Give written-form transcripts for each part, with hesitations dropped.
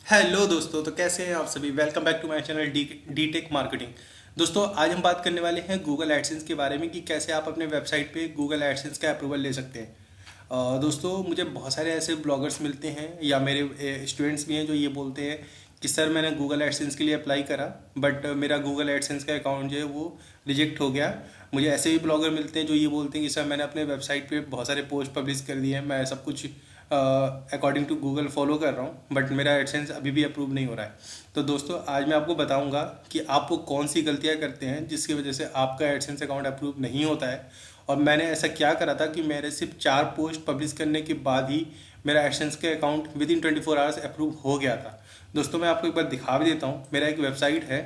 Hello दोस्तों, तो कैसे हैं आप सभी। Welcome back to my channel D tech marketing. दोस्तों, आज हम बात करने वाले हैं गूगल एडसेंस के बारे में कि कैसे आप अपने वेबसाइट पे गूगल एडसेंस का अप्रूवल ले सकते हैं। दोस्तों, मुझे बहुत सारे ऐसे ब्लॉगर्स मिलते हैं या मेरे स्टूडेंट्स भी हैं जो ये बोलते हैं कि सर मैंने गूगल एडसेंस के लिए अप्लाई करा, बट मेरा गूगल एडसेंस का अकाउंट जो है वो रिजेक्ट हो गया। मुझे ऐसे भी ब्लॉगर मिलते हैं जो ये बोलते हैं कि सर मैंने अपने वेबसाइट पे बहुत सारे पोस्ट पब्लिश कर दिए हैं, मैं सब कुछ अकॉर्डिंग टू गूगल फॉलो कर रहा हूँ, बट मेरा एडसेंस अभी भी अप्रूव नहीं हो रहा है। तो दोस्तों, आज मैं आपको बताऊंगा कि आप वो कौन सी गलतियाँ करते हैं जिसकी वजह से आपका एडसेंस अकाउंट अप्रूव नहीं होता है, और मैंने ऐसा क्या करा था कि मेरे सिर्फ 4 पोस्ट पब्लिश करने के बाद ही मेरा एडसेंस के account with in 24 hours approve हो गया था। दोस्तों, मैं आपको एक बार दिखा भी देता हूँ। मेरा एक वेबसाइट है,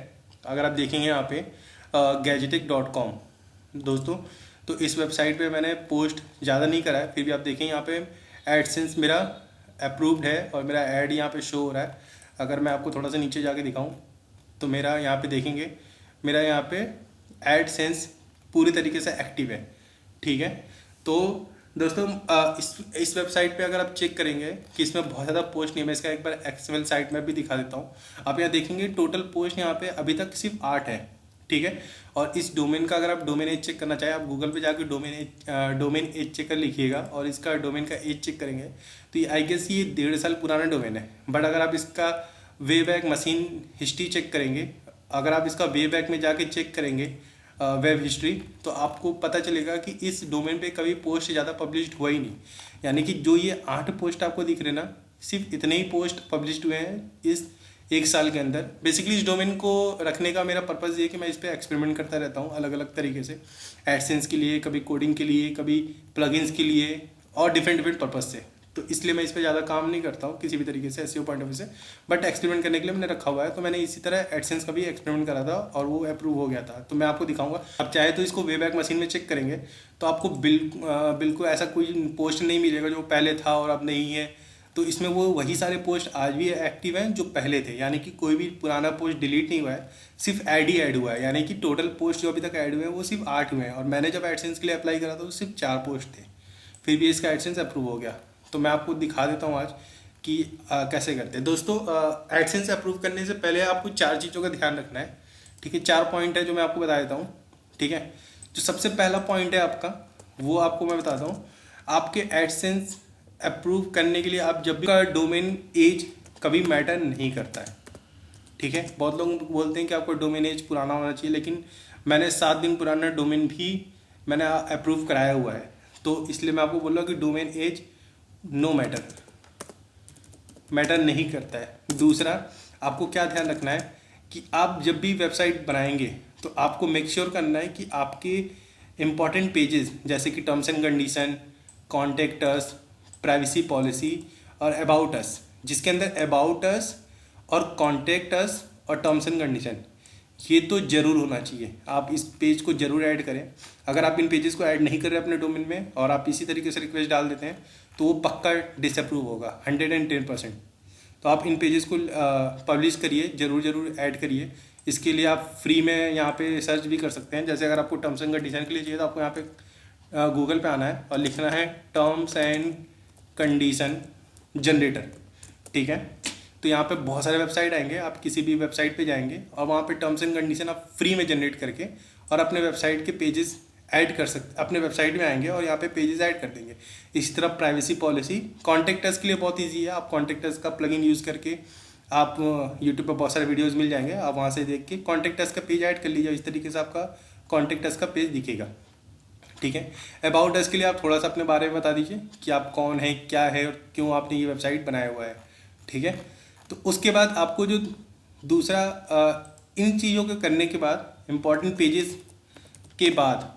अगर आप देखेंगे यहाँ पे gadgetic.com। दोस्तों, तो इस वेबसाइट पे मैंने पोस्ट ज़्यादा नहीं करा है, फिर भी आप देखें यहाँ पे एडसेंस मेरा अप्रूव्ड है और मेरा ऐड यहाँ पे शो हो रहा है। अगर मैं आपको थोड़ा सा नीचे जाके दिखाऊं तो मेरा यहाँ पे देखेंगे, मेरा यहाँ पे एडसेंस पूरी तरीके से एक्टिव है। ठीक है। तो दोस्तों, इस वेबसाइट पे अगर आप चेक करेंगे कि इसमें बहुत ज़्यादा पोस्ट नहीं है, मैं इसका एक बार एक्सएमएल साइट में भी दिखा देता हूँ। आप यहाँ देखेंगे टोटल पोस्ट यहाँ पे अभी तक सिर्फ 8 है। ठीक है। और इस डोमेन का अगर आप डोमेन एज चेक करना चाहें, आप गूगल पे जाके डोमेन एज चेकर लिखिएगा और इसका डोमेन का एज चेक करेंगे तो ये आई गेस ये 1.5 साल पुराना डोमेन है। बट अगर आप इसका Wayback Machine history check करेंगे, अगर आप इसका वे बैक में जाके चेक करेंगे वेब हिस्ट्री, तो आपको पता चलेगा कि इस डोमेन पे कभी पोस्ट ज़्यादा पब्लिश्ड हुआ ही नहीं। यानी कि जो ये 8 पोस्ट आपको दिख रहे ना, सिर्फ इतने ही पोस्ट पब्लिश्ड हुए हैं इस 1 साल के अंदर। बेसिकली इस डोमेन को रखने का मेरा पर्पज़ ये है कि मैं इस पर एक्सपेरिमेंट करता रहता हूँ अलग अलग तरीके से, एडसेंस के लिए, कभी कोडिंग के लिए, कभी प्लगइन्स के लिए, और डिफरेंट डिफरेंट पर्पज़ से। तो इसलिए मैं इस पर ज़्यादा काम नहीं करता हूँ किसी भी तरीके से एसईओ पॉइंट ऑफ व्यू से, बट एक्सपेरिमेंट करने के लिए मैंने रखा हुआ है। तो मैंने इसी तरह एडसेंस का भी एक्सपेरिमेंट करा था और वो अप्रूव हो गया था। तो मैं आपको दिखाऊंगा। आप चाहे तो इसको वे बैक मशीन में चेक करेंगे तो आपको बिल्कुल ऐसा कोई पोस्ट नहीं मिलेगा जो पहले था और अब नहीं है। तो इसमें वो वही सारे पोस्ट आज भी एक्टिव हैं जो पहले थे, यानी कि कोई भी पुराना पोस्ट डिलीट नहीं हुआ है, सिर्फ ऐड ही ऐड हुआ है। यानी कि टोटल पोस्ट जो अभी तक ऐड हुए हैं वो सिर्फ 8 हुए हैं, और मैंने जब एडसेंस के लिए अप्लाई करा था तो सिर्फ 4 पोस्ट थे, फिर भी इसका एडसेंस अप्रूव हो गया। तो मैं आपको दिखा देता हूँ आज कि कैसे करते हैं। दोस्तों, एडसेंस अप्रूव करने से पहले आपको 4 चीज़ों का ध्यान रखना है। ठीक है। 4 पॉइंट है जो मैं आपको बता देता हूँ। ठीक है। जो सबसे पहला पॉइंट है आपका, वो आपको मैं बताता हूँ। आपके एडसेंस अप्रूव करने के लिए आप जब भी का डोमेन एज कभी मैटर नहीं करता है। ठीक है। बहुत लोग बोलते हैं कि आपको डोमेन एज पुराना होना चाहिए, लेकिन मैंने 7 दिन पुराना डोमेन भी मैंने अप्रूव कराया हुआ है, तो इसलिए मैं आपको बोल रहा हूँ कि डोमेन एज नो मैटर नहीं करता है। दूसरा, आपको क्या ध्यान रखना है कि आप जब भी वेबसाइट बनाएंगे तो आपको मेक श्योर करना है कि आपके इम्पॉर्टेंट पेजेस जैसे कि terms and condition, contact us, privacy policy और अबाउट अस, जिसके अंदर अबाउट अस और कॉन्टेक्ट अस और टर्म्स एंड कंडीशन, ये तो ज़रूर होना चाहिए। आप इस पेज को ज़रूर ऐड करें। अगर आप इन पेजेस को ऐड नहीं कर रहे अपने डोमेन में और आप इसी तरीके से रिक्वेस्ट डाल देते हैं तो वो पक्का डिसअप्रूव होगा 110%। तो आप इन पेजेस को पब्लिश करिए, ज़रूर ऐड करिए। इसके लिए आप फ्री में यहाँ पे सर्च भी कर सकते हैं। जैसे अगर आपको टर्म्स एंड कंडीशन के लिए चाहिए तो आपको यहाँ पे गूगल पे आना है और लिखना है टर्म्स एंड कंडीशन जनरेटर। ठीक है। तो यहाँ पे बहुत सारे वेबसाइट आएंगे, आप किसी भी वेबसाइट पे जाएंगे और वहाँ पे टर्म्स एंड कंडीशन आप फ्री में जनरेट करके और अपने वेबसाइट के पेजेस ऐड कर सकते, अपने वेबसाइट में आएंगे और यहाँ पे पेजेस ऐड कर देंगे। इसी तरह प्राइवेसी पॉलिसी, कॉन्टेक्ट अस के लिए बहुत ईजी है। आप कॉन्टेक्ट अस का प्लगइन यूज़ करके आप यूट्यूब पर बहुत सारे वीडियोज़ मिल जाएंगे, आप वहाँ से देख के कॉन्टेक्ट अस का पेज ऐड कर लीजिए। इस तरीके से आपका कॉन्टेक्ट अस का पेज दिखेगा। ठीक है। अबाउट अस के लिए आप थोड़ा सा अपने बारे में बता दीजिए कि आप कौन है, क्या है और क्यों आपने ये वेबसाइट बनाया हुआ है। ठीक है। तो उसके बाद आपको जो दूसरा इन चीज़ों को करने के बाद इम्पॉर्टेंट पेजेस के बाद,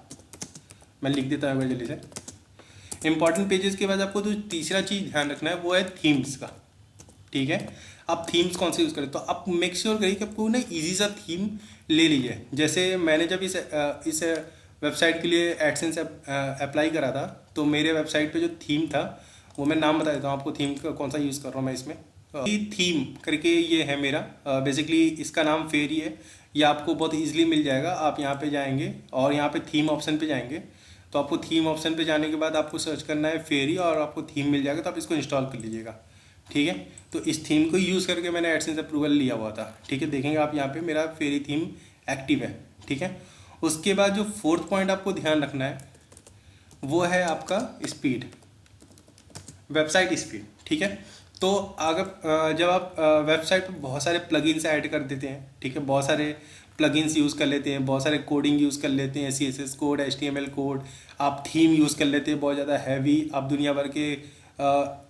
मैं लिख देता हूँ जल्दी से। इम्पॉर्टेंट पेजेस के बाद आपको जो तीसरा चीज़ ध्यान रखना है वो है थीम्स का। ठीक है। आप थीम्स कौन से यूज़ करें, तो आप मेक श्योर करिए कि आपको ना इजी सा थीम ले लीजिए। जैसे मैंने जब इस वेबसाइट के लिए एडसेंस अप्लाई करा था तो मेरे वेबसाइट पे जो थीम था वो मैं नाम बता देता हूँ आपको, थीम का कौन सा यूज़ कर रहा हूँ मैं इसमें। थीम करके ये है मेरा, बेसिकली इसका नाम फेरी है। ये आपको बहुत ईजिली मिल जाएगा। आप यहाँ पे जाएंगे और यहाँ पे थीम ऑप्शन पे जाएंगे, तो आपको थीम ऑप्शन पे जाने के बाद आपको सर्च करना है फेरी और आपको थीम मिल जाएगा, तो आप इसको इंस्टॉल कर लीजिएगा। ठीक है। तो इस थीम को यूज़ करके मैंने एडसेंस अप्रूवल लिया हुआ था, ठीक है। देखेंगे आप यहाँ पे मेरा फेरी थीम एक्टिव है, ठीक है। उसके बाद जो फोर्थ पॉइंट आपको ध्यान रखना है वो है आपका स्पीड, वेबसाइट स्पीड, ठीक है। तो अगर जब आप वेबसाइट पर बहुत सारे प्लगइन्स ऐड कर देते हैं, ठीक है, बहुत सारे प्लगइन्स यूज़ कर लेते हैं, बहुत सारे कोडिंग यूज़ कर लेते हैं, CSS कोड, HTML कोड, आप थीम यूज़ कर लेते हैं बहुत ज़्यादा हैवी, आप दुनिया भर के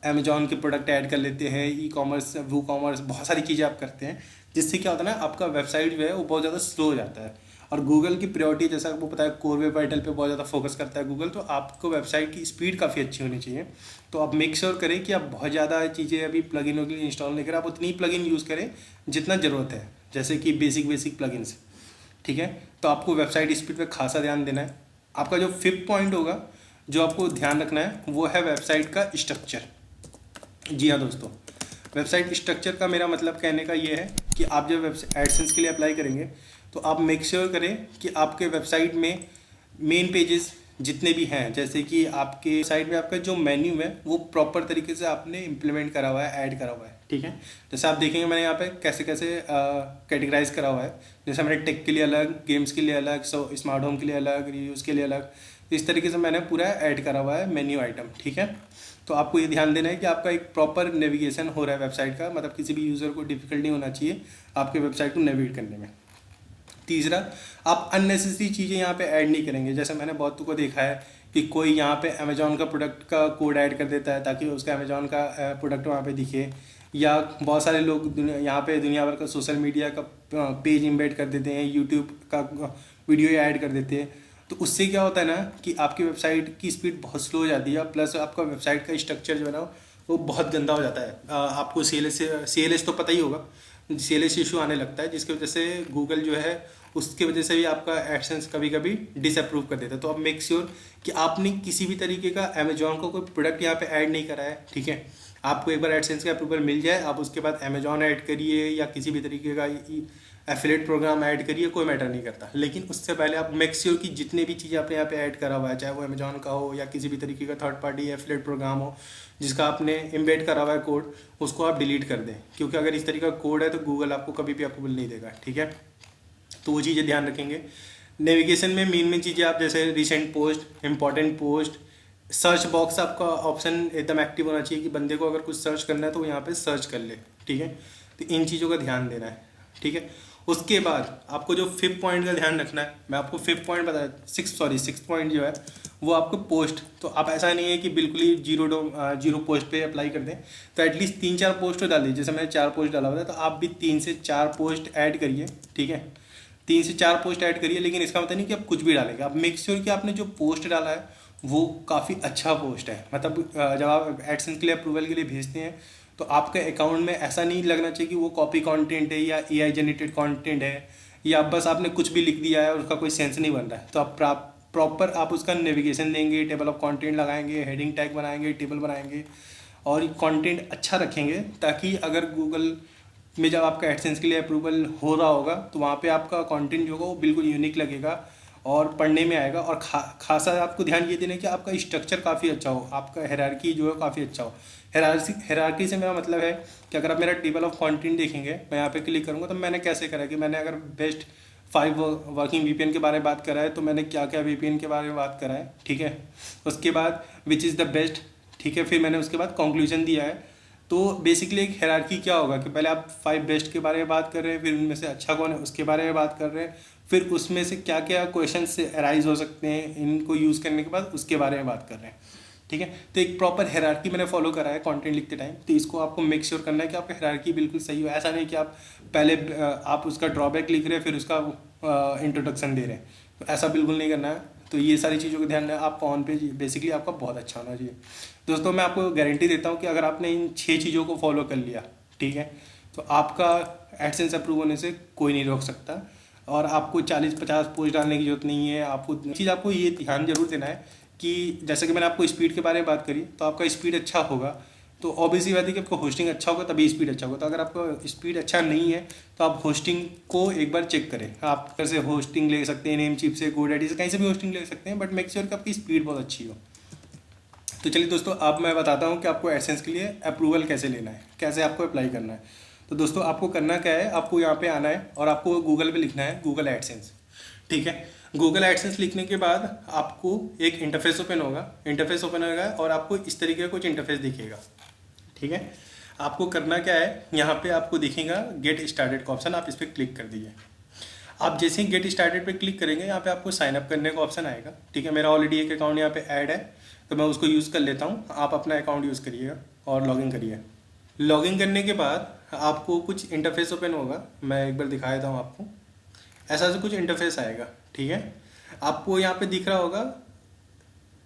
अमेजॉन के प्रोडक्ट ऐड कर लेते हैं, ई-कॉमर्स, वू कॉमर्स, बहुत सारी चीज़ें आप करते हैं, जिससे क्या होता है ना, आपका वेबसाइट जो है वो बहुत ज़्यादा स्लो हो जाता है। और गूगल की प्रायोरिटी, जैसा आपको पता है, कोर वेब वाइटल पे बहुत ज़्यादा फोकस करता है गूगल, तो आपको वेबसाइट की स्पीड काफ़ी अच्छी होनी चाहिए। तो आप मेक श्योर करें कि आप बहुत ज़्यादा चीज़ें अभी प्लगइनों के लिए इंस्टॉल नहीं करें, आप उतनी प्लगइन यूज़ करें जितना ज़रूरत है, जैसे कि बेसिक प्लगइन्स, ठीक है। तो आपको वेबसाइट स्पीड पे खासा ध्यान देना है। आपका जो फिफ्थ पॉइंट होगा जो आपको ध्यान रखना है वो है वेबसाइट का स्ट्रक्चर। जी हाँ दोस्तों, वेबसाइट स्ट्रक्चर का मेरा मतलब कहने का ये है कि आप जब वेबसाइट एडसेंस के लिए अप्लाई करेंगे तो आप मेक श्योर करें कि आपके वेबसाइट में मेन पेजेस जितने भी हैं, जैसे कि आपके साइट में आपका जो मेन्यू है वो प्रॉपर तरीके से आपने इम्प्लीमेंट करा हुआ है, ऐड करा हुआ है, ठीक है। जैसे आप देखेंगे मैंने यहाँ पे कैसे कैसे कैटेगराइज करा हुआ है, जैसे मैंने टेक के लिए अलग, गेम्स के लिए अलग, स्मार्ट होम के लिए अलग, रिव्यूज़ के लिए अलग, इस तरीके से मैंने पूरा ऐड करा हुआ है मेन्यू आइटम, ठीक है। तो आपको ये ध्यान देना है कि आपका एक प्रॉपर नेविगेशन हो रहा है वेबसाइट का, मतलब किसी भी यूज़र को डिफिकल्ट नहीं होना चाहिए आपके वेबसाइट को नेविगेट करने में। तीसरा, आप अननेसेसरी चीज़ें यहाँ पे ऐड नहीं करेंगे। जैसे मैंने बहुतों को देखा है कि कोई यहाँ पे अमेजॉन का प्रोडक्ट का कोड ऐड कर देता है ताकि उसका अमेजॉन का प्रोडक्ट वहाँ पे दिखे, या बहुत सारे लोग यहाँ पे दुनिया भर का सोशल मीडिया का पेज इम्बेड कर देते हैं, यूट्यूब का वीडियो ऐड कर देते हैं। तो उससे क्या होता है ना कि आपकी वेबसाइट की स्पीड बहुत स्लो हो जाती है, प्लस आपका वेबसाइट का स्ट्रक्चर जो है ना वो बहुत गंदा हो जाता है। आपको CLS तो पता ही होगा, CLS इशू आने लगता है, जिसकी वजह से गूगल जो है उसकी वजह से भी आपका एडसेंस कभी कभी डिसअप्रूव कर देता है। तो आप मेक श्योर कि आपने किसी भी तरीके का अमेजॉन का कोई प्रोडक्ट यहाँ पे ऐड नहीं करा है, ठीक है। आपको एक बार एडसेंस का अप्रूवल मिल जाए, आप उसके बाद अमेजॉन ऐड करिए या किसी भी तरीके का एफिलेट प्रोग्राम ऐड करिए, कोई मैटर नहीं करता। लेकिन उससे पहले आप मेक श्योर कि जितने भी चीज़ें आपने यहाँ पे ऐड करा हुआ है, चाहे वो अमेजॉन का हो या किसी भी तरीके का थर्ड पार्टी एफिलेट प्रोग्राम हो जिसका आपने एम्बेड करा हुआ है कोड, उसको आप डिलीट कर दें, क्योंकि अगर इस तरीके का कोड है तो गूगल आपको कभी भी अप्रूवल नहीं देगा, ठीक है। तो वो चीज़ें ध्यान रखेंगे। नेविगेशन में मेन चीज़ें आप जैसे recent post, important post, search box आपका ऑप्शन एकदम एक्टिव होना चाहिए कि बंदे को अगर कुछ सर्च करना है तो वो यहाँ पे सर्च कर ले, ठीक है। तो इन चीज़ों का ध्यान देना है, ठीक है। उसके बाद आपको जो फिफ्थ पॉइंट का ध्यान रखना है, मैं आपको फिफ्थ पॉइंट बता, सिक्स पॉइंट जो है वो आपको पोस्ट। तो आप ऐसा नहीं है कि बिल्कुल ही जीरो पोस्ट पे अप्लाई कर दें, तो एटलीस्ट 3-4 पोस्ट तो डाल दीजिए। जैसे मैंने 4 पोस्ट डाला हुआ था, तो आप भी 3 से 4 पोस्ट ऐड करिए, ठीक है। 3 से 4 पोस्ट ऐड करिए, लेकिन इसका मतलब नहीं कि आप कुछ भी डालेंगे। आप मेक श्योर कि आपने जो पोस्ट डाला है वो काफ़ी अच्छा पोस्ट है, मतलब जब आप एडसेंस के लिए अप्रूवल के लिए भेजते हैं तो आपके अकाउंट में ऐसा नहीं लगना चाहिए कि वो कॉपी कंटेंट है या AI जनरेटेड कंटेंट है, या बस आपने कुछ भी लिख दिया है और उसका कोई सेंस नहीं बन रहा है। तो आप प्रॉपर आप उसका नेविगेशन देंगे, टेबल ऑफ कंटेंट लगाएंगे, हेडिंग टैग बनाएंगे, टेबल बनाएंगे और कंटेंट अच्छा रखेंगे, ताकि अगर गूगल में जब आपका एडसेंस के लिए अप्रूवल हो रहा होगा तो वहाँ पे आपका कंटेंट जो होगा वो बिल्कुल यूनिक लगेगा और पढ़ने में आएगा। और खासा आपको ध्यान ये देना है कि आपका स्ट्रक्चर काफ़ी अच्छा हो, आपका हायरार्की जो है काफ़ी अच्छा हो। हायरार्की से मेरा मतलब है कि अगर आप मेरा टेबल ऑफ कंटेंट देखेंगे, मैं यहाँ पे क्लिक करूँगा तो मैंने कैसे करा कि मैंने अगर बेस्ट 5 वर्किंग VPN के बारे में बात करा है तो मैंने क्या क्या VPN के बारे में बात करा है, ठीक है। उसके बाद विच इज़ द बेस्ट, ठीक है। फिर मैंने उसके बाद कंक्लूजन दिया है। तो बेसिकली एक हायरार्की क्या होगा कि पहले आप 5 बेस्ट के बारे में बात कर रहे हैं, फिर उनमें से अच्छा कौन है उसके बारे में बात कर रहे हैं, फिर उसमें से क्या क्या क्वेश्चन से अराइज हो सकते हैं इनको यूज़ करने के बाद उसके बारे में बात कर रहे हैं, ठीक है। तो एक प्रॉपर हायरार्की मैंने फॉलो करा है कंटेंट लिखते टाइम। तो इसको आपको मेक श्योर करना है कि आपका हायरार्की बिल्कुल सही हो। ऐसा नहीं कि आप पहले आप उसका ड्रॉबैक लिख रहे हैं फिर उसका इंट्रोडक्शन दे रहे हैं, तो ऐसा बिल्कुल नहीं करना है। तो ये सारी चीज़ों का ध्यान है, आपका ऑन पेज बेसिकली आपका बहुत अच्छा होना चाहिए। दोस्तों मैं आपको गारंटी देता हूँ कि अगर आपने इन 6 चीज़ों को फॉलो कर लिया, ठीक है, तो आपका एडसेंस अप्रूव होने से कोई नहीं रोक सकता। और आपको 40-50 पोस्ट डालने की जरूरत नहीं है। आपको ये ध्यान जरूर देना है कि जैसे कि मैंने आपको स्पीड के बारे में बात करी, तो आपका स्पीड अच्छा होगा तो ऑब्वियसली बात है कि आपका होस्टिंग अच्छा होगा तभी स्पीड अच्छा होगा। तो अगर आपका स्पीड अच्छा नहीं है तो आप होस्टिंग को एक बार चेक करें। आप कैसे होस्टिंग ले सकते हैं, नेमचीप से, GoDaddy से, कहीं से भी होस्टिंग ले सकते हैं, बट मेक श्योर कि आपकी स्पीड बहुत अच्छी हो, तो चलिए दोस्तों, अब मैं बताता हूँ कि आपको एडसेंस के लिए अप्रूवल कैसे लेना है, कैसे आपको अप्लाई करना है। तो दोस्तों आपको करना क्या है, आपको यहाँ पे आना है और आपको गूगल पे लिखना है गूगल एडसेंस। ठीक है, गूगल एडसेंस लिखने के बाद आपको एक इंटरफेस ओपन होगा, और आपको इस तरीके का कुछ इंटरफेस दिखेगा। ठीक है, आपको करना क्या है, यहाँ पे आपको दिखेगा गेट स्टार्टेड का ऑप्शन, आप इस पर क्लिक कर दीजिए। आप जैसे ही गेट स्टार्टेड पे क्लिक करेंगे, यहाँ पे आपको साइन अप करने का ऑप्शन आएगा। ठीक है, मेरा ऑलरेडी एक अकाउंट यहाँ पे ऐड है, तो मैं उसको यूज़ कर लेता हूँ। आप अपना अकाउंट यूज़ करिएगा और लॉगिन करिए। लॉगिन करने के बाद आपको कुछ इंटरफेस ओपन होगा, मैं एक बार दिखा देता हूँ आपको। ऐसा कुछ इंटरफेस आएगा। ठीक है, आपको यहाँ पे दिख रहा होगा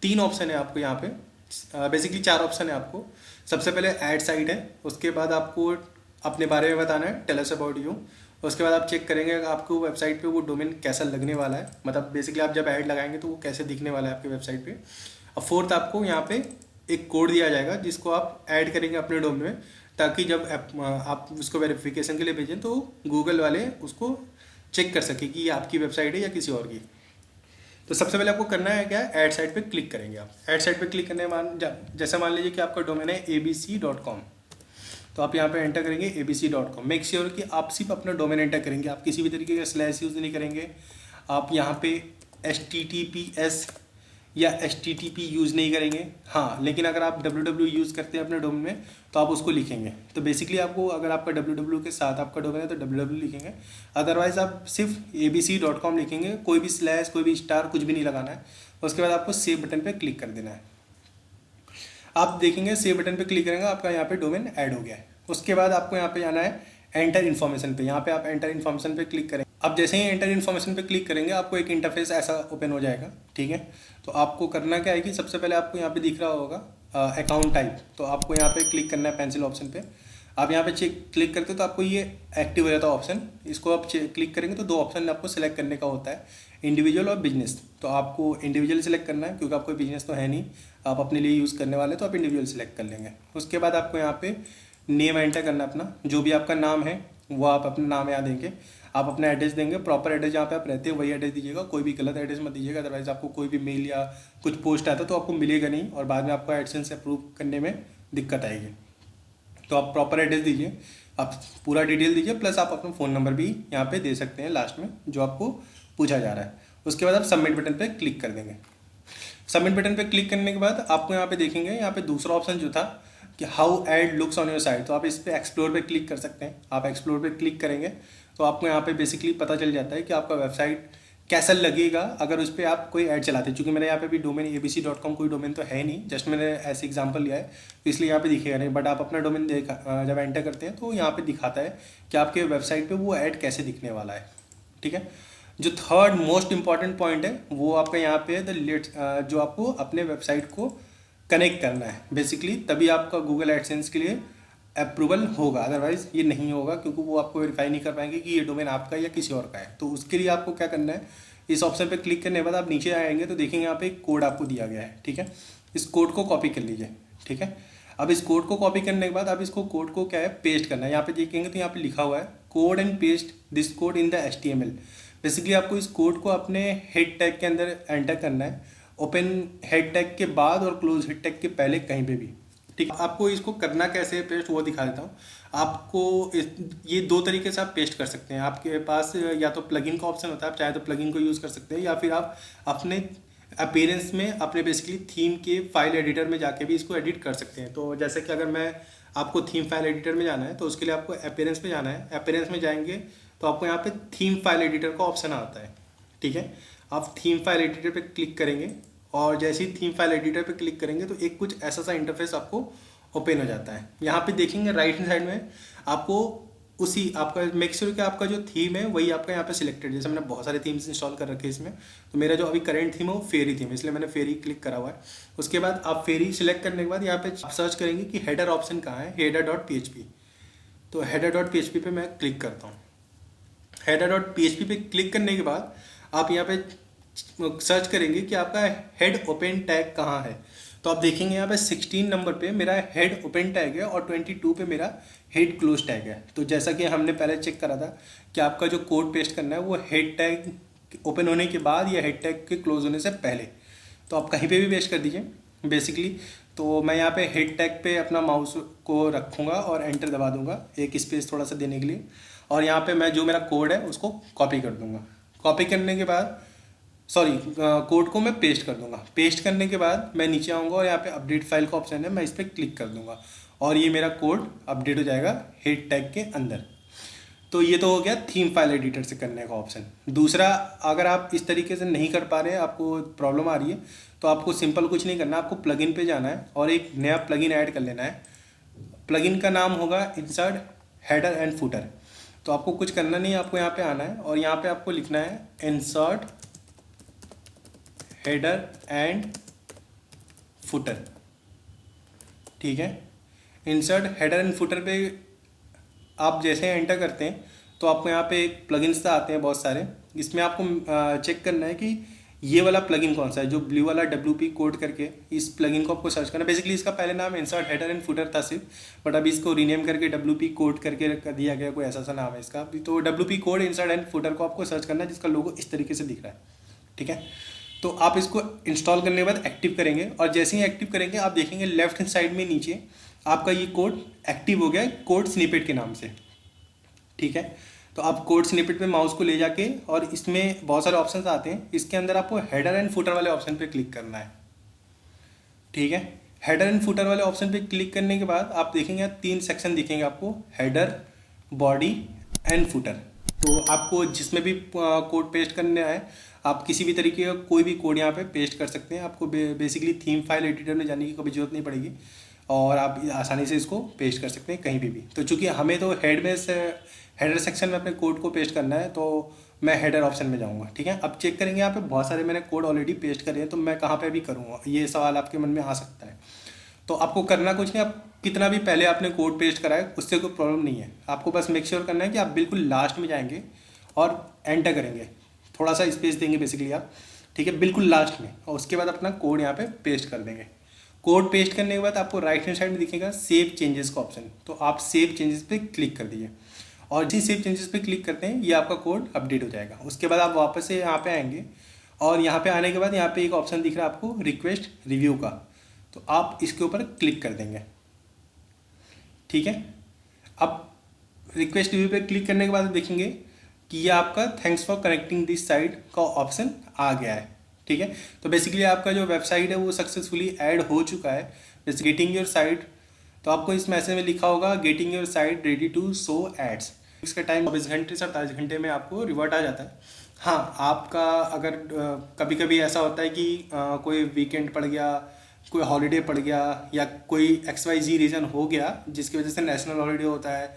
3 ऑप्शन है आपको यहाँ पे, बेसिकली 4 ऑप्शन है आपको। सबसे पहले ऐड साइट है, उसके बाद आपको अपने बारे में बताना है, टेल अस अबाउट यू। उसके बाद आप चेक करेंगे आपको वेबसाइट पे वो डोमेन कैसा लगने वाला है, मतलब बेसिकली आप जब ऐड लगाएंगे तो वो कैसे दिखने वाला है आपके वेबसाइट पे। और फोर्थ, आपको यहाँ पे एक कोड दिया जाएगा जिसको आप ऐड करेंगे अपने डोमेन में, ताकि जब आप उसको वेरिफिकेशन के लिए भेजें तो गूगल वाले उसको चेक कर सके कि ये आपकी वेबसाइट है या किसी और की। तो सबसे पहले आपको करना है क्या, ऐड साइट पे क्लिक करेंगे आप। ऐड साइट पे क्लिक करने जैसे मान लीजिए कि आपका डोमेन है abc.com, तो आप यहाँ पे एंटर करेंगे abc.com। मेक श्योर कि आप सिर्फ अपना डोमेन एंटर करेंगे, आप किसी भी तरीके का स्लैश यूज़ नहीं करेंगे। आप यहाँ पे HTTPS या HTTP यूज़ नहीं करेंगे। हाँ, लेकिन अगर आप www यूज़ करते हैं अपने डोमेन में तो आप उसको लिखेंगे। तो बेसिकली आपको, अगर आपका www के साथ आपका डोमेन है तो www लिखेंगे, अदरवाइज़ आप सिर्फ abc.com लिखेंगे, कोई भी स्लैश, कोई भी स्टार, कुछ भी नहीं लगाना है। उसके बाद आपको सेव बटन पर क्लिक कर देना है। आप देखेंगे सेव बटन पे क्लिक करेंगे, आपका यहाँ पे डोमेन ऐड हो गया है। उसके बाद आपको यहाँ पे जाना है एंटर इन्फॉर्मेशन पे। यहाँ पे आप एंटर इन्फॉर्मेशन पे क्लिक करेंगे। अब जैसे ही एंटर इन्फॉर्मेशन पे क्लिक करेंगे, आपको एक इंटरफेस ऐसा ओपन हो जाएगा। ठीक है, तो आपको करना क्या है कि सबसे पहले आपको यहाँ पे दिख रहा होगा अकाउंट टाइप, तो आपको यहाँ पे क्लिक करना है पेंसिल ऑप्शन पे। आप यहाँ पे क्लिक करते हो तो आपको ये एक्टिव हो जाता है ऑप्शन। इसको आप क्लिक करेंगे तो 2 ऑप्शन आपको सेलेक्ट करने का होता है, इंडिविजुअल और बिजनेस। तो आपको इंडिविजुअल सेलेक्ट करना है, क्योंकि आपको बिजनेस तो है नहीं, आप अपने लिए यूज़ करने वाले, तो आप इंडिविजुअल सेलेक्ट कर लेंगे। उसके बाद आपको यहाँ पे नेम एंटर करना है अपना, जो भी आपका नाम है वो आप अपना नाम यहाँ देंगे। आप अपना एड्रेस देंगे, प्रॉपर एड्रेस जहाँ पे आप रहते हैं वही एड्रेस दीजिएगा, कोई भी गलत एड्रेस मत दीजिएगा, अदरवाइज आपको कोई भी मेल या कुछ पोस्ट आता तो आपको मिलेगा नहीं और बाद में आपको एडसेंस अप्रूव करने में दिक्कत आएगी। तो आप प्रॉपर एड्रेस दीजिए, आप पूरा डिटेल दीजिए, प्लस आप अपना फ़ोन नंबर भी यहाँ पे दे सकते हैं लास्ट में, जो आपको पूछा जा रहा है। उसके बाद आप सबमिट बटन पे क्लिक कर देंगे। सबमिट बटन पे क्लिक करने के बाद आपको यहाँ पे देखेंगे, यहाँ पे दूसरा ऑप्शन जो था कि how ad looks on your site, तो आप इस पर एक्सप्लोर पे क्लिक कर सकते हैं। आप एक्सप्लोर पे क्लिक करेंगे तो आपको यहाँ पे बेसिकली पता चल जाता है कि आपका वेबसाइट कैसा लगेगा अगर उस पर आप कोई ऐड चलाते हैं। चूँकि मेरे यहाँ पे भी डोमेन abc.com कोई डोमेन तो है नहीं, जस्ट मैंने ऐसे एग्जांपल लिया है, तो इसलिए यहाँ पे दिखेगा नहीं। बट आप अपना डोमेन जब एंटर करते हैं तो यहाँ पे दिखाता है कि आपके वेबसाइट पे वो ऐड कैसे दिखने वाला है। ठीक है, जो थर्ड मोस्ट इंपॉर्टेंट पॉइंट है वो आपका यहाँ पे जो आपको अपने वेबसाइट को कनेक्ट करना है बेसिकली, तभी आपका गूगल एडसेंस के लिए अप्रूवल होगा, अदरवाइज ये नहीं होगा, क्योंकि वो आपको वेरीफाई नहीं कर पाएंगे कि ये डोमेन आपका या किसी और का है। तो उसके लिए आपको क्या करना है, इस ऑप्शन पे क्लिक करने के बाद आप नीचे आएंगे तो देखेंगे यहाँ पे एक कोड आपको दिया गया है। ठीक है, इस कोड को कॉपी कर लीजिए। ठीक है, अब इस कोड को कॉपी करने के बाद आप इसको कोड को क्या है पेस्ट करना है। यहाँ पे देखेंगे तो यहाँ पे लिखा हुआ है code and paste this code in the HTML। Basically आपको इस कोड को अपने हेड टैग के अंदर एंटर करना है, ओपन हेड टैग के बाद और क्लोज हेड टैग के पहले कहीं पे भी। ठीक, आपको इसको करना कैसे है पेस्ट वो दिखा देता हूँ आपको। ये 2 तरीके से आप पेस्ट कर सकते हैं। आपके पास या तो प्लगइन का ऑप्शन होता है, आप चाहे तो प्लगइन को यूज़ कर सकते हैं, या फिर आप अपने अपीयरेंस में अपने बेसिकली थीम के फाइल एडिटर में जाके भी इसको एडिट कर सकते हैं। तो जैसे कि अगर मैं आपको थीम फाइल एडिटर में जाना है तो उसके लिए आपको अपीयरेंस में जाना है। अपीयरेंस में जाएंगे तो आपको यहाँ पे थीम फाइल एडिटर का ऑप्शन आता है। ठीक है, आप थीम फाइल एडिटर पे क्लिक करेंगे और जैसे ही थीम फाइल एडिटर पे क्लिक करेंगे तो एक कुछ ऐसा सा इंटरफेस आपको ओपन हो जाता है। यहाँ पे देखेंगे राइट हैंड साइड में आपको उसी आपका मेक श्योर कि आपका जो थीम है वही आपका यहाँ पे सिलेक्टेड। जैसे मैंने बहुत सारे थीम्स इंस्टॉल कर रखे हैं इसमें, तो मेरा जो अभी करंट थीम है वो फेरी थीम है, इसलिए मैंने फेरी क्लिक करा हुआ है। उसके बाद आप फेरी सिलेक्ट करने के बाद यहाँ पे आप सर्च करेंगे कि हेडर ऑप्शन कहाँ है, header.php। तो header.php पे मैं क्लिक करता हूँ। header.php पे क्लिक करने के बाद आप यहाँ पे सर्च करेंगे कि आपका हेड ओपन टैग कहाँ है। तो आप देखेंगे यहाँ पे 16 नंबर पे मेरा हेड ओपन टैग है और 22 पे मेरा हेड क्लोज टैग है। तो जैसा कि हमने पहले चेक करा था कि आपका जो कोड पेस्ट करना है वो हेड टैग ओपन होने के बाद या हेड टैग के क्लोज होने से पहले, तो आप कहीं पे भी पेस्ट कर दीजिए बेसिकली। तो मैं यहाँ पे हेड टैग पे अपना माउस को रखूँगा और एंटर दबा दूँगा एक स्पेस थोड़ा सा देने के लिए, और यहाँ पे मैं जो मेरा कोड है उसको कॉपी कर दूँगा। कॉपी करने के बाद कोड को मैं पेस्ट कर दूँगा। पेस्ट करने के बाद मैं नीचे आऊँगा और यहाँ पे अपडेट फाइल का ऑप्शन है, मैं इस पर क्लिक कर दूँगा और ये मेरा कोड अपडेट हो जाएगा हेड टैग के अंदर। तो ये तो हो गया थीम फाइल एडिटर से करने का ऑप्शन। दूसरा, अगर आप इस तरीके से नहीं कर पा रहे हैं, आपको प्रॉब्लम आ रही है, तो आपको सिंपल कुछ नहीं करना, आपको प्लगइन पे जाना है और एक नया प्लगइन ऐड कर लेना है। प्लगइन का नाम होगा इंसर्ट हेडर एंड फुटर। तो आपको कुछ करना नहीं है, आपको यहाँ पे आना है और यहाँ पे आपको लिखना है इंसर्ट हेडर एंड फुटर। ठीक है, इंसर्ट हेडर एंड फुटर पे आप जैसे एंटर करते हैं तो आपको यहाँ पे एक प्लगइन्स आते हैं बहुत सारे। इसमें आपको चेक करना है कि ये वाला प्लगइन कौन सा है, जो ब्लू वाला WP कोड करके, इस प्लगइन को आपको सर्च करना है। बेसिकली इसका पहले नाम इंसर्ट हेडर एंड फुटर था सिर्फ, बट अभी इसको रीनेम करके WP कोड करके कर दिया गया, कोई ऐसा सा नाम है इसका। तो WP code insert and footer को आपको सर्च करना है, जिसका लोगो इस तरीके से दिख रहा है। ठीक है, तो आप इसको इंस्टॉल करने के बाद एक्टिव करेंगे और जैसे ही एक्टिव करेंगे आप देखेंगे लेफ्ट हैंड साइड में नीचे आपका ये कोड एक्टिव हो गया है, कोड स्निपेट के नाम से। ठीक है, तो आप कोड स्निपेट पे माउस को ले जाके, और इसमें बहुत सारे ऑप्शंस आते हैं, इसके अंदर आपको हेडर एंड फुटर वाले ऑप्शन पे क्लिक करना है। ठीक है, हेडर एंड फुटर वाले ऑप्शन पे क्लिक करने के बाद आप देखेंगे 3 सेक्शन दिखेंगे आपको, हेडर, बॉडी एंड फुटर। तो आपको जिसमें भी कोड पेस्ट करने आए, आप किसी भी तरीके का कोई भी कोड यहाँ पे पेस्ट कर सकते हैं। आपको बेसिकली थीम फाइल एडिटर में जाने की कभी जरूरत नहीं पड़ेगी और आप आसानी से इसको पेस्ट कर सकते हैं कहीं भी। तो चूंकि हमें तो हेडर सेक्शन में अपने कोड को पेस्ट करना है, तो मैं हेडर ऑप्शन में जाऊंगा। ठीक है, अब चेक करेंगे, यहाँ पे बहुत सारे मैंने कोड ऑलरेडी पेस्ट करे हैं, तो मैं कहाँ पे भी करूँगा, ये सवाल आपके मन में आ सकता है। तो आपको करना कुछ नहीं, आप कितना भी पहले आपने कोड पेस्ट करा है उससे कोई प्रॉब्लम नहीं है। आपको बस मेक श्योर करना है कि आप बिल्कुल लास्ट में जाएंगे और एंटर करेंगे, थोड़ा सा स्पेस देंगे बेसिकली आप। ठीक है, बिल्कुल लास्ट में, और उसके बाद अपना कोड यहाँ पे पेस्ट कर देंगे। कोड पेस्ट करने के बाद आपको राइट हैंड साइड में दिखेगा सेव चेंजेस का ऑप्शन, तो आप सेव चेंजेस पे क्लिक कर दीजिए और जिस सेव चेंजेस पे क्लिक करते हैं ये आपका कोड अपडेट हो जाएगा। उसके बाद आप वापस से यहाँ पे आएंगे और यहाँ पे आने के बाद यहाँ पे एक ऑप्शन दिख रहा है आपको रिक्वेस्ट रिव्यू का, तो आप इसके ऊपर क्लिक कर देंगे। ठीक है, अब रिक्वेस्ट रिव्यू पे क्लिक करने के बाद देखेंगे कि ये आपका thanks for connecting this site का ऑप्शन आ गया है। ठीक है, तो बेसिकली आपका जो वेबसाइट है वो सक्सेसफुली ऐड हो चुका है। जैसे गेटिंग योर साइट, तो आपको इस मैसेज में लिखा होगा getting your site ready to show ads. इसका टाइम 24 घंटे से 48 घंटे में आपको रिवर्ट आ जाता है। हाँ, आपका अगर कभी कभी ऐसा होता है कि कोई वीकेंड पड़ गया, कोई हॉलीडे पड़ गया, या कोई XYZ रीज़न हो गया जिसकी वजह से नेशनल हॉलीडे होता है,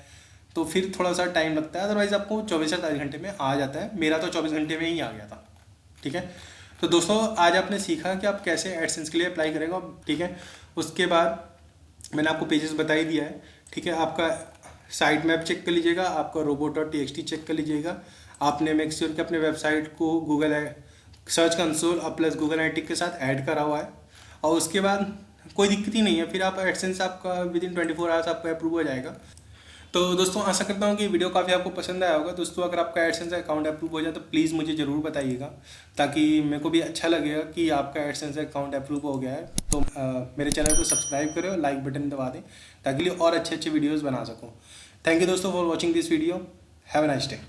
तो फिर थोड़ा सा टाइम लगता है। अदरवाइज़ आपको 24 से 48 घंटे में आ जाता है। मेरा तो 24 घंटे में ही आ गया था। ठीक है, तो दोस्तों आज आपने सीखा कि आप कैसे एडसेंस के लिए अप्लाई करेंगे। ठीक है, उसके बाद मैंने आपको पेजेस बता ही दिया है। ठीक है, आपका साइट मैप चेक कर लीजिएगा, आपका robot.txt चेक कर लीजिएगा। आपने मेक श्योर कि अपने वेबसाइट को गूगल सर्च कंसोल और प्लस गूगल एनालिटिक्स के साथ ऐड करा हुआ है, और उसके बाद कोई दिक्कत ही नहीं है, फिर आप एडसेंस आपका विदिन 24 आवर्स आपका अप्रूव हो जाएगा। तो दोस्तों आशा करता हूँ कि वीडियो काफ़ी आपको पसंद आया होगा। दोस्तों अगर आपका एडसेंस अकाउंट अप्रूव हो जाए तो प्लीज़ मुझे ज़रूर बताइएगा, ताकि मेरे को भी अच्छा लगेगा कि आपका एडसेंस अकाउंट अप्रूव हो गया है। तो मेरे चैनल को सब्सक्राइब करें और लाइक बटन दबा दें, ताकि और अच्छे वीडियोज़ बना सकूँ। थैंक यू दोस्तों for watching this video. Have a nice day.